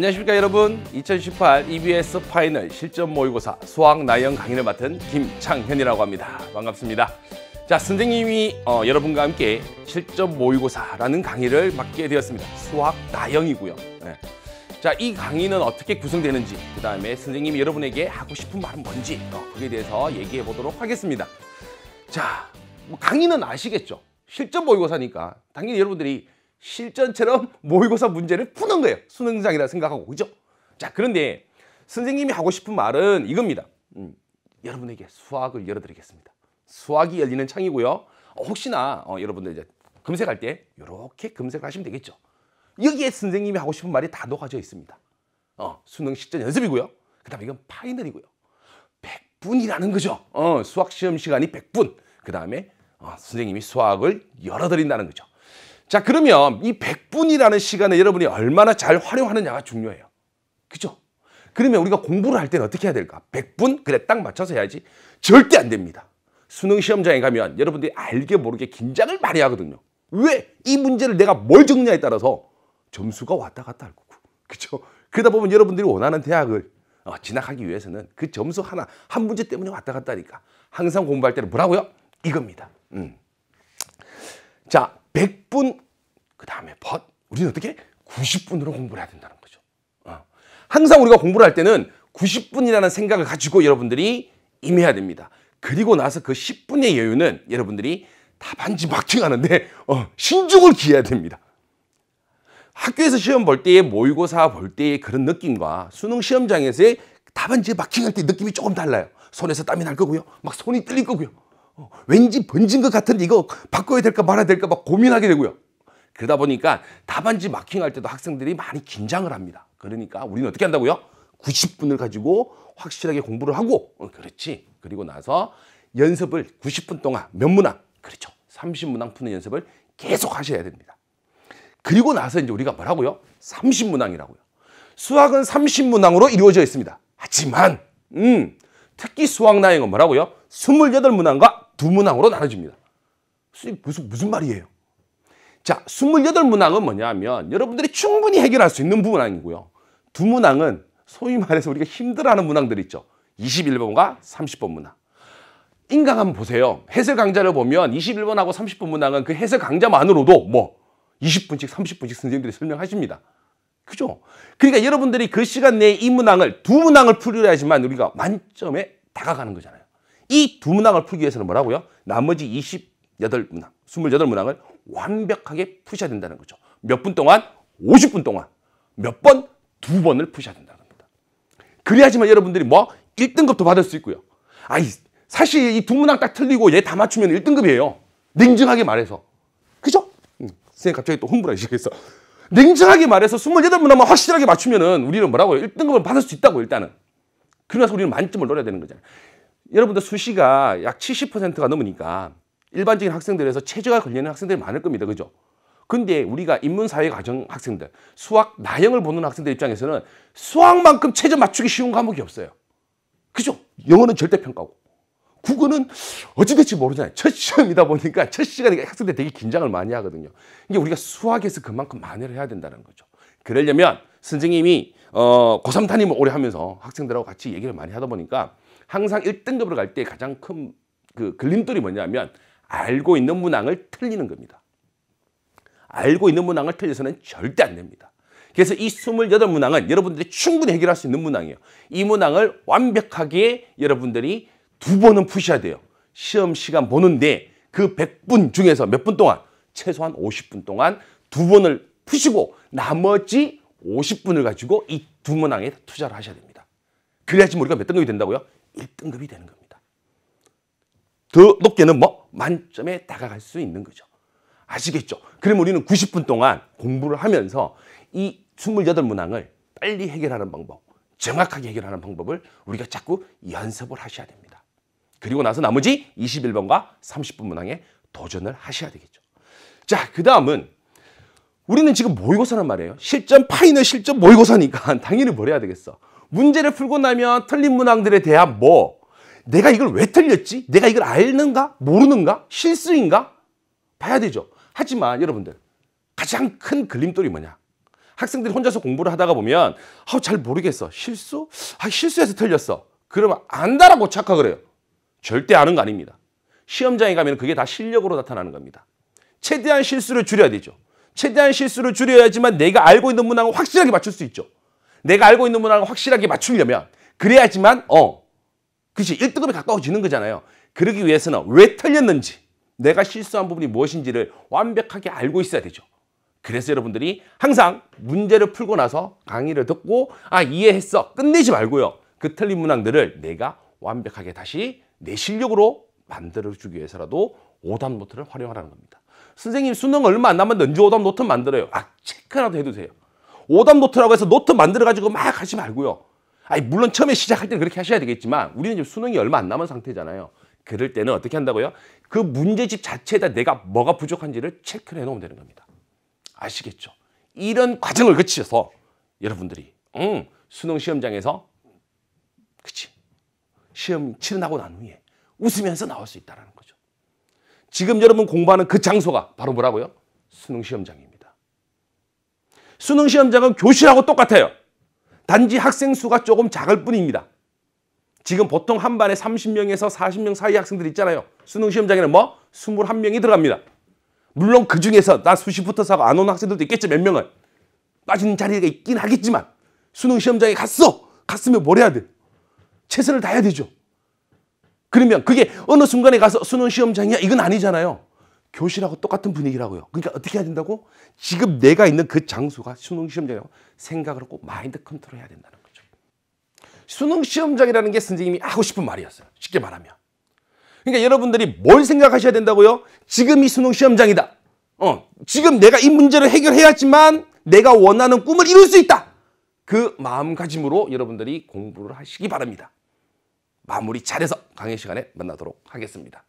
안녕하십니까 여러분. 2018 EBS 파이널 실전 모의고사 수학 나형 강의를 맡은 김창현이라고 합니다. 반갑습니다. 자, 선생님이 여러분과 함께 실전 모의고사라는 강의를 맡게 되었습니다. 수학 나형이고요. 네. 자, 이 강의는 어떻게 구성되는지, 그 다음에 선생님이 여러분에게 하고 싶은 말은 뭔지 거기에 대해서 얘기해 보도록 하겠습니다. 자, 강의는 아시겠죠? 실전 모의고사니까 당연히 여러분들이 실전처럼 모의고사 문제를 푸는 거예요. 수능장이라 생각하고, 그죠? 자, 그런데 선생님이 하고 싶은 말은 이겁니다. 여러분에게 수학을 열어드리겠습니다. 수학이 열리는 창이고요. 혹시나 여러분들 이제 검색할 때 이렇게 검색을 하시면 되겠죠. 여기에 선생님이 하고 싶은 말이 다 녹아져 있습니다. 수능 실전 연습이고요. 그 다음에 이건 파이널이고요. 100분이라는 거죠. 수학 시험 시간이 100분. 그 다음에 선생님이 수학을 열어드린다는 거죠. 자, 그러면 이 100분이라는 시간을 여러분이 얼마나 잘 활용하느냐가 중요해요. 그죠? 그러면 우리가 공부를 할 때는 어떻게 해야 될까? 100분? 그래, 딱 맞춰서 해야지. 절대 안 됩니다. 수능 시험장에 가면 여러분들이 알게 모르게 긴장을 많이 하거든요. 왜? 이 문제를 내가 뭘 적느냐에 따라서 점수가 왔다 갔다 할 거고. 그죠? 그러다 보면 여러분들이 원하는 대학을 진학하기 위해서는 그 점수 하나, 한 문제 때문에 왔다 갔다 하니까 항상 공부할 때는 뭐라고요? 이겁니다. 자, 100분, 그 다음에 우리는 어떻게? 90분으로 공부를 해야 된다는 거죠. 항상 우리가 공부를 할 때는 90분이라는 생각을 가지고 여러분들이 임해야 됩니다. 그리고 나서 그 10분의 여유는 여러분들이 답안지 마킹하는데 신중을 기해야 됩니다. 학교에서 시험 볼 때의 모의고사 볼 때의 그런 느낌과 수능 시험장에서의 답안지 마킹할 때 느낌이 조금 달라요. 손에서 땀이 날 거고요. 막 손이 떨릴 거고요. 왠지 번진 것 같은데 이거 바꿔야 될까 말아야 될까 막 고민하게 되고요. 그러다 보니까 답안지 마킹할 때도 학생들이 많이 긴장을 합니다. 그러니까 우리는 어떻게 한다고요? 90분을 가지고 확실하게 공부를 하고, 그렇지. 그리고 나서 연습을 90분 동안 몇 문항, 그렇죠. 30문항 푸는 연습을 계속 하셔야 됩니다. 그리고 나서 이제 우리가 뭐라고요? 30문항이라고요. 수학은 30문항으로 이루어져 있습니다. 하지만 특히 수학 나형은 뭐라고요? 28문항과 2문항으로 나눠집니다. 무슨 말이에요? 자, 28문항은 뭐냐 하면 여러분들이 충분히 해결할 수 있는 문항이고요. 2문항은 소위 말해서 우리가 힘들어하는 문항들 있죠. 21번과 30번 문항. 인강 한번 보세요. 해설 강좌를 보면 21번하고 30번 문항은 그 해설 강좌만으로도 20분씩 30분씩 선생님들이 설명하십니다. 그죠? 그러니까 여러분들이 그 시간 내에 이 문항을 2문항을 풀어야지만 우리가 만점에 다가가는 거잖아요. 이 2문항을 풀기 위해서는 뭐라고요? 나머지 28문항, 28문항을 완벽하게 푸셔야 된다는 거죠. 몇 분 동안? 50분 동안. 몇 번? 2번을 푸셔야 된다는 겁니다. 그래야지만 여러분들이 1등급도 받을 수 있고요. 사실 이 2문항 딱 틀리고 얘 다 맞추면 1등급이에요. 냉정하게 말해서. 그죠? 선생님 갑자기 또 흥분하기 시작했어. 냉정하게 말해서 28문항만 확실하게 맞추면은 우리는 뭐라고요? 1등급을 받을 수 있다고, 일단은. 그러면서 우리는 만점을 노려야 되는 거잖아요. 여러분들 수시가 약 70%가 넘으니까 일반적인 학생들에서 최저가 걸리는 학생들이 많을 겁니다. 그죠? 근데 우리가 인문사회과정 학생들, 수학 나형을 보는 학생들 입장에서는 수학만큼 최저 맞추기 쉬운 과목이 없어요. 그죠? 영어는 절대평가고. 국어는 어찌될지 모르잖아요. 첫 시험이다 보니까 첫 시간에 학생들 되게 긴장을 많이 하거든요. 이게 우리가 수학에서 그만큼 만회를 해야 된다는 거죠. 그러려면 선생님이 고3 담임을 오래 하면서 학생들하고 같이 얘기를 많이 하다 보니까 항상 1등급으로 갈 때 가장 큰 그 걸림돌이 뭐냐면 알고 있는 문항을 틀리는 겁니다. 알고 있는 문항을 틀려서는 절대 안 됩니다. 그래서 이 28문항은 여러분들이 충분히 해결할 수 있는 문항이에요. 이 문항을 완벽하게 여러분들이 2번은 푸셔야 돼요. 시험 시간 보는데 그 100분 중에서 몇 분 동안? 최소한 50분 동안 2번을 푸시고 나머지 50분을 가지고 이 2문항에 투자를 하셔야 됩니다. 그래야지 우리가 몇 등급이 된다고요? 1등급이 되는 겁니다. 더 높게는 만점에 다가갈 수 있는 거죠. 아시겠죠? 그럼 우리는 90분 동안 공부를 하면서 이 28문항을 빨리 해결하는 방법, 정확하게 해결하는 방법을 우리가 자꾸 연습을 하셔야 됩니다. 그리고 나서 나머지 21번과 30번 문항에 도전을 하셔야 되겠죠. 자, 그 다음은 우리는 지금 모의고사란 말이에요. 실전 파이널 실전 모의고사니까 당연히 뭘 해야 되겠어. 문제를 풀고 나면 틀린 문항들에 대한 내가 이걸 왜 틀렸지? 내가 이걸 알는가? 모르는가? 실수인가? 봐야 되죠. 하지만 여러분들 가장 큰 걸림돌이 뭐냐? 학생들이 혼자서 공부를 하다가 보면 잘 모르겠어. 실수? 실수해서 틀렸어. 그러면 안다라고 착각을 해요. 절대 아는 거 아닙니다. 시험장에 가면 그게 다 실력으로 나타나는 겁니다. 최대한 실수를 줄여야 되죠. 최대한 실수를 줄여야지만 내가 알고 있는 문항을 확실하게 맞출 수 있죠. 내가 알고 있는 문항을 확실하게 맞추려면 그래야지만 그치 1등급에 가까워지는 거잖아요. 그러기 위해서는 왜 틀렸는지 내가 실수한 부분이 무엇인지를 완벽하게 알고 있어야 되죠. 그래서 여러분들이 항상 문제를 풀고 나서 강의를 듣고 이해했어 끝내지 말고요. 그 틀린 문항들을 내가 완벽하게 다시 내 실력으로 만들어주기 위해서라도 오답 노트를 활용하라는 겁니다. 선생님 수능 얼마 안 남았는데 언제 오답 노트 만들어요? 체크라도 해두세요. 오답 노트라고 해서 노트 만들어가지고 막 하지 말고요. 물론 처음에 시작할 때는 그렇게 하셔야 되겠지만 우리는 지금 수능이 얼마 안 남은 상태잖아요. 그럴 때는 어떻게 한다고요? 그 문제집 자체에다 내가 뭐가 부족한지를 체크를 해놓으면 되는 겁니다. 아시겠죠? 이런 과정을 거쳐서 여러분들이 수능 시험장에서 시험 치르고 난 후에 웃으면서 나올 수 있다는 거죠. 지금 여러분 공부하는 그 장소가 바로 뭐라고요? 수능 시험장입니다. 수능 시험장은 교실하고 똑같아요. 단지 학생 수가 조금 작을 뿐입니다. 지금 보통 한 반에 30명에서 40명 사이 학생들 있잖아요. 수능 시험장에는 21명이 들어갑니다. 물론 그중에서 나 수시 붙어서 안 오는 학생들도 있겠죠. 몇 명은. 빠지는 자리가 있긴 하겠지만 수능 시험장에 갔으면 뭘 해야 돼? 최선을 다해야 되죠. 그러면 그게 어느 순간에 가서 수능 시험장이야 이건 아니잖아요. 교실하고 똑같은 분위기라고요. 그러니까 어떻게 해야 된다고? 지금 내가 있는 그 장소가 수능 시험장이라고 생각을 하고 마인드 컨트롤 해야 된다는 거죠. 수능 시험장이라는 게 선생님이 하고 싶은 말이었어요. 쉽게 말하면. 그러니까 여러분들이 뭘 생각하셔야 된다고요? 지금이 수능 시험장이다. 지금 내가 이 문제를 해결해야지만 내가 원하는 꿈을 이룰 수 있다. 그 마음가짐으로 여러분들이 공부를 하시기 바랍니다. 마무리 잘해서 강의 시간에 만나도록 하겠습니다.